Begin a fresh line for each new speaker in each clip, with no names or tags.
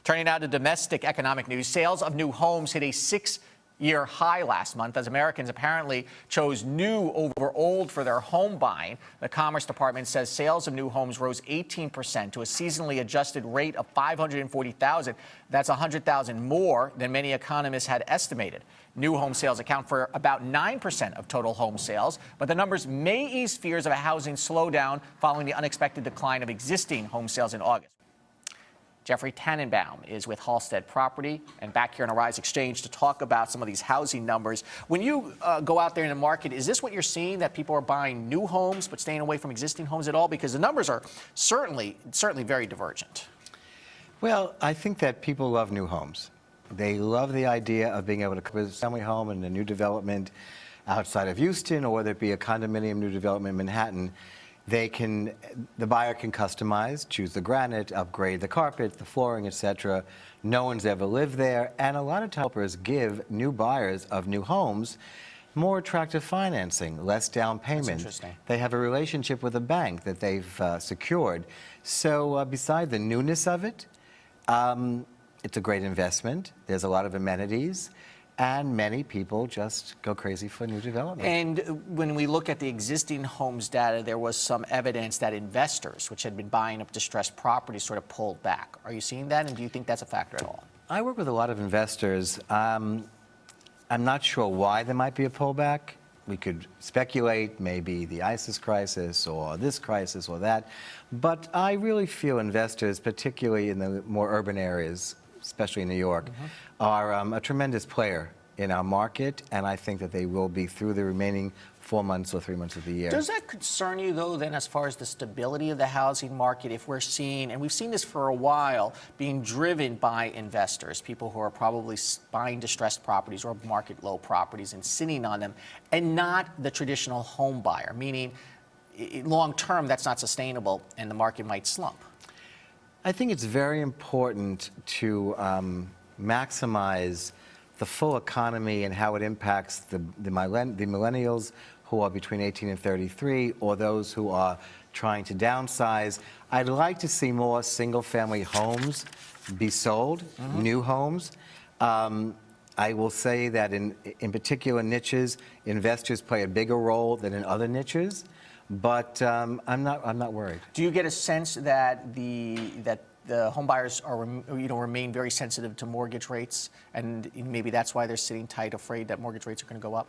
Turning now to domestic economic news, sales of new homes hit a six-year high last month as Americans apparently chose new over old for their home buying. The Commerce Department says sales of new homes rose 18% to a seasonally adjusted rate of 540,000. That's 100,000 more than many economists had estimated. New home sales account for about 9% of total home sales, but the numbers may ease fears of a housing slowdown following the unexpected decline of existing home sales in August. Jeffrey Tanenbaum is with Halstead Property and back here on Arise Exchange to talk about some of these housing numbers. When you go out there in the market, is this what you're seeing, that people are buying new homes but staying away from existing homes at all? Because the numbers are certainly very divergent.
Well, I think that people love new homes. They love the idea of being able to come to a family home in a new development outside of Houston, or whether it be a condominium new development in Manhattan. The buyer can customize, choose the granite, upgrade the carpet, the flooring, etc. No one's ever lived there, and a lot of developers give new buyers of new homes more attractive financing, less down payment.
That's interesting.
They have a relationship with a bank that they've secured. So beside the newness of it, it's a great investment. There's a lot of amenities. And many people just go crazy for new development.
And when we look at the existing homes data, there was some evidence that investors, which had been buying up distressed properties, sort of pulled back. Are you seeing that, and do you think that's a factor at all?
I work with a lot of investors. I'm not sure why there might be a pullback. We could speculate, maybe the ISIS crisis or this crisis or that. But I really feel investors, particularly in the more urban areas, especially in New York, are a tremendous player in our market, and I think that they will be through the remaining 4 months or 3 months of the year.
Does that concern you, though, then, as far as the stability of the housing market, if we're seeing, and we've seen this for a while, being driven by investors, people who are probably buying distressed properties or market low properties and sitting on them, and not the traditional home buyer, meaning long term that's not sustainable and the market might slump?
I think it's very important to maximize the full economy and how it impacts the millennials who are between 18 and 33, or those who are trying to downsize. I'd like to see more single-family homes be sold, new homes. I will say that in particular niches, investors play a bigger role than in other niches. But I'm not worried.
Do you get a sense that the home buyers are remain very sensitive to mortgage rates, and maybe that's why they're sitting tight, afraid that mortgage rates are going to go up?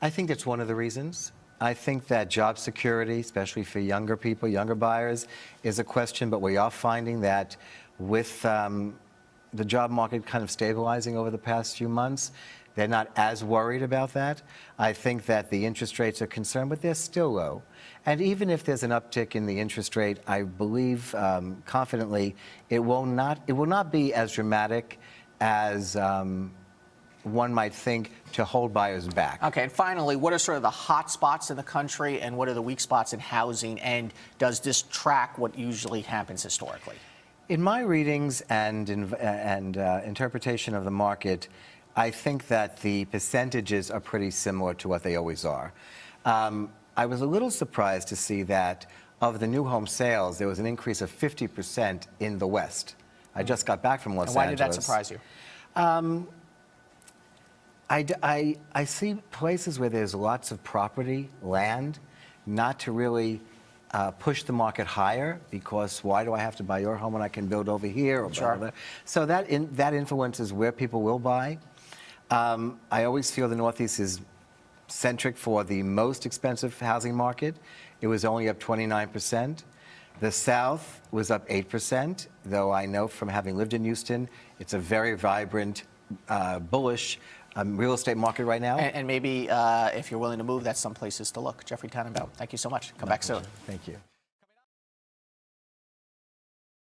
I think that's one of the reasons. I think that job security, especially for younger people, younger buyers, is a question. But we are finding that with the job market kind of stabilizing over the past few months, they're not as worried about that. I think that the interest rates are concerned, but they're still low. And even if there's an uptick in the interest rate, I believe confidently it will not be as dramatic as one might think to hold buyers back.
Okay, and finally, what are sort of the hot spots in the country, and what are the weak spots in housing, and does this track what usually happens historically?
In my readings and interpretation of the market, I think that the percentages are pretty similar to what they always are. I was a little surprised to see that of the new home sales, there was an increase of 50% in the West. I just got back from Los Angeles.
Why did that surprise you?
I see places where there's lots of property, land, not to really push the market higher, because why do I have to buy your home when I can build over here? Or blah, blah, blah. So that influences where people will buy. I always feel the Northeast is centric for the most expensive housing market. It was only up 29%. The South was up 8%, though I know from having lived in Houston, it's a very vibrant, bullish real estate market right now.
And maybe if you're willing to move, that's some places to look. Jeffrey Tanenbaum, thank you so much. Come back soon.
Thank you.